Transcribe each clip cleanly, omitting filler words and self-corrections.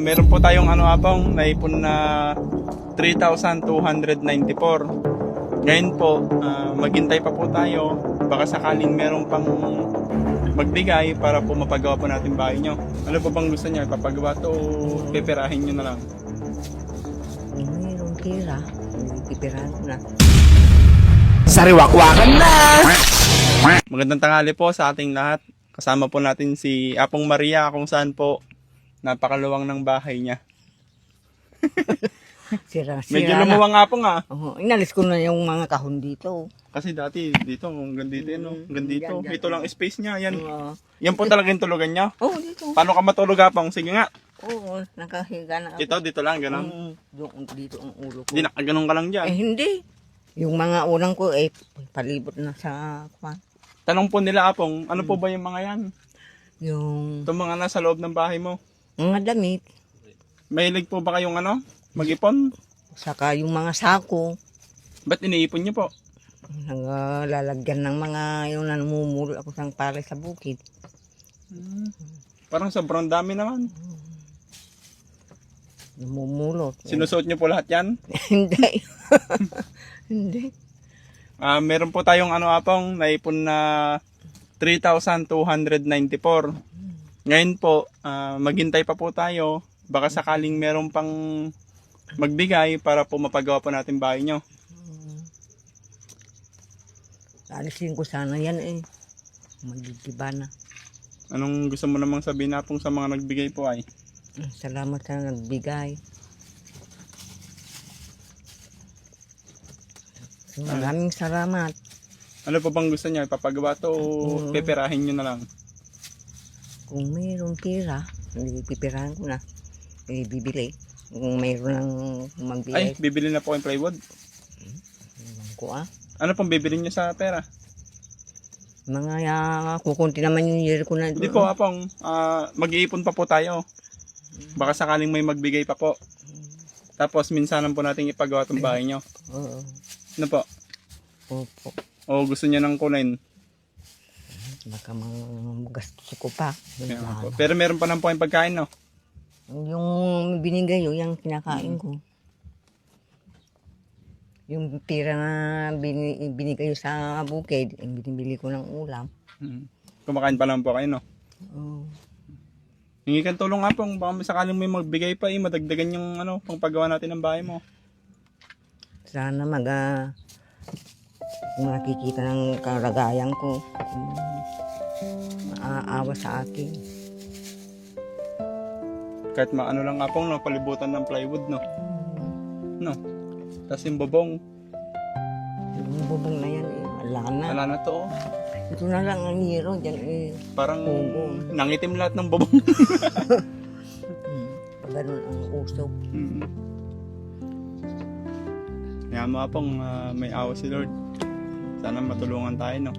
Meron po tayong apong naipon na 3,294. Ngayon po, maghintay pa po tayo. Baka sakaling meron pang magbigay para po mapagawa po natin bahay nyo. Ano po bang gusto nyo? Ipapagawa to o pipirahin nyo na lang? Mayroong tira. Pipirahan ko na. Sariwakwakan na! Magandang tanghali po sa ating lahat. Kasama po natin si Apong Maria kung saan po napakaluwang ng bahay niya. Sira Medyo na. lumuwang nga po nga. Inalis ko na yung mga kahon dito. Kasi dati dito, hanggang dito, hanggang dito. Yan. Ito lang space niya. Yan, Oo, yan po talaga yung tulugan niya. dito. Paano ka matulog Apong? Sige nga. Oo, nakahiga na ako. Ito, dito lang, ganun. Dito ang ulo ko. Hindi, nakaganon ka lang dyan. Hindi. Yung mga unang ko, palibot na sa kwan. Tanong po nila Apong, ano po ba yung mga yan? Yung Itong mga nasa loob ng bahay mo. mga damit, Mahilig po ba kayong mag-ipon? saka yung mga sako, Ba't iniipon niyo po? naglalagyan ng mga yung namumulot ako sang palay sa bukid. Parang sobrang dami naman. Namumulot. Sinusuot niyo po lahat yan? Hindi. Hindi. Meron po tayong Apong, naipon na 3,294. Ngayon po, maghintay pa po tayo. Baka sakaling meron pang magbigay para po mapagawa po natin bahay nyo. Alisin ko sana yan Magigiba na. Anong gusto mo namang sabihin Apong sa mga nagbigay po ay? Salamat sa nagbigay. Maraming salamat. Ano po bang gusto niya? Ipapagawa to o pipirahin nyo na lang? Kung mayroong tira, pipirahan ko na. Bibili. Kung mayroon ng Ay, magbigay. bibili na po yung plywood. Ewan ko Ano pong bibili nyo sa pera? Mga kukunti naman yung year ko na. Hindi po Apong, mag-iipon pa po tayo. Baka sakaling may magbigay pa po. Tapos minsanan po natin ipagawa itong bahay nyo. Oo. Ano po? Opo. O gusto niya ng kunin? Baka magastusin ko pa. Kaya po. Pero meron pa lang po yung pagkain, no? Yung binigay yung kinakain ko. Yung pira na binigay sa bukid, yung binibili ko ng ulam. Kumakain pa lang po kayo, no? Oo. Hingi kang tulong nga po. Baka sakaling may magbigay pa, madagdagan yung pangpagawa natin ng bahay mo. Sana kung nakikita ng kalagayan ko, maaawa sa akin. Kahit maano lang nga po, palibutan ng plywood, no? No? Tapos yung bubong, Yung bubong na yan, wala na. wala na to. Ito na lang ang hero dyan Parang bubong. nangitim lahat ng bubong. Pag ganun ang usok. Kaya mo Apong, may awa si Lord. Sana matulungan tayo, no?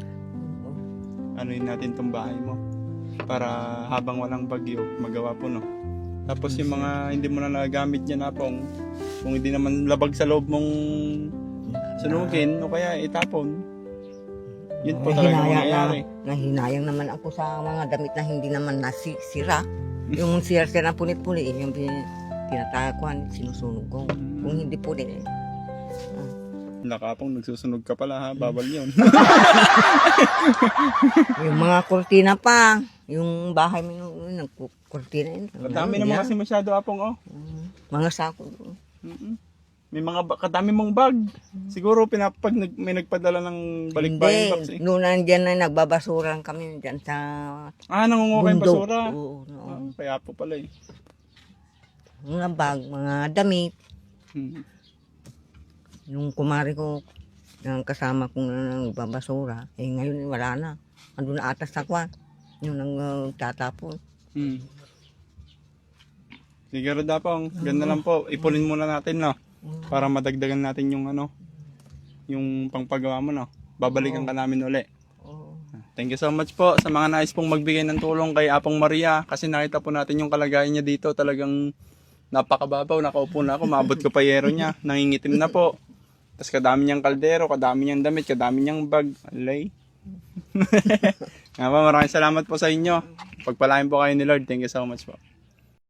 Anuin natin tong bahay mo. Para habang walang bagyo, magawa po, no? Tapos yung mga hindi mo na nagagamit dyan Apong, kung hindi naman labag sa loob mong sunugin, o kaya itapon. Yun po talaga mangyayari. Nahinayang naman ako sa mga damit na hindi naman nasira. Yung sira-sira na punit-punit, yung tinatakuan, sinusunog ko. Kung hindi punit, Nakapong nagsusunog ka pala ha, babal yun. yung mga kurtina pa, yung bahay mo yung nagkurtina yun. Ang dami naman kasi masyado Apong, oh. Mga sako. May mga kadami mong bag. Siguro pag may nagpadala ng balikbayan box eh. Noon nandiyan na nagbabasuran kami dyan sa Nangunguha yung bundok. basura. Oo, no. Kaya po pala eh. Mga bag, mga damit. Yung kumari ko, yung kasama kong nagbabasura, ngayon wala na. Ando na atas sa kwan. Yung nagtatapon. Siguro Apong, ganda lang po. Ipunin muna natin, no? Para madagdagan natin yung yung pangpagawa mo, no? Babalikan ka namin uli. Thank you so much po sa mga nais pong magbigay ng tulong kay Apong Maria. Kasi nakita po natin yung kalagayan niya dito. Talagang napakababaw. Nakaupo na ako. Maabot ko pa yero niya. Nangingitim na po. Tapos kadami niyang kaldero, kadami niyang damit, kadami niyang bag. Alay. Maraming salamat po sa inyo. Pagpalain po kayo ni Lord. Thank you so much po.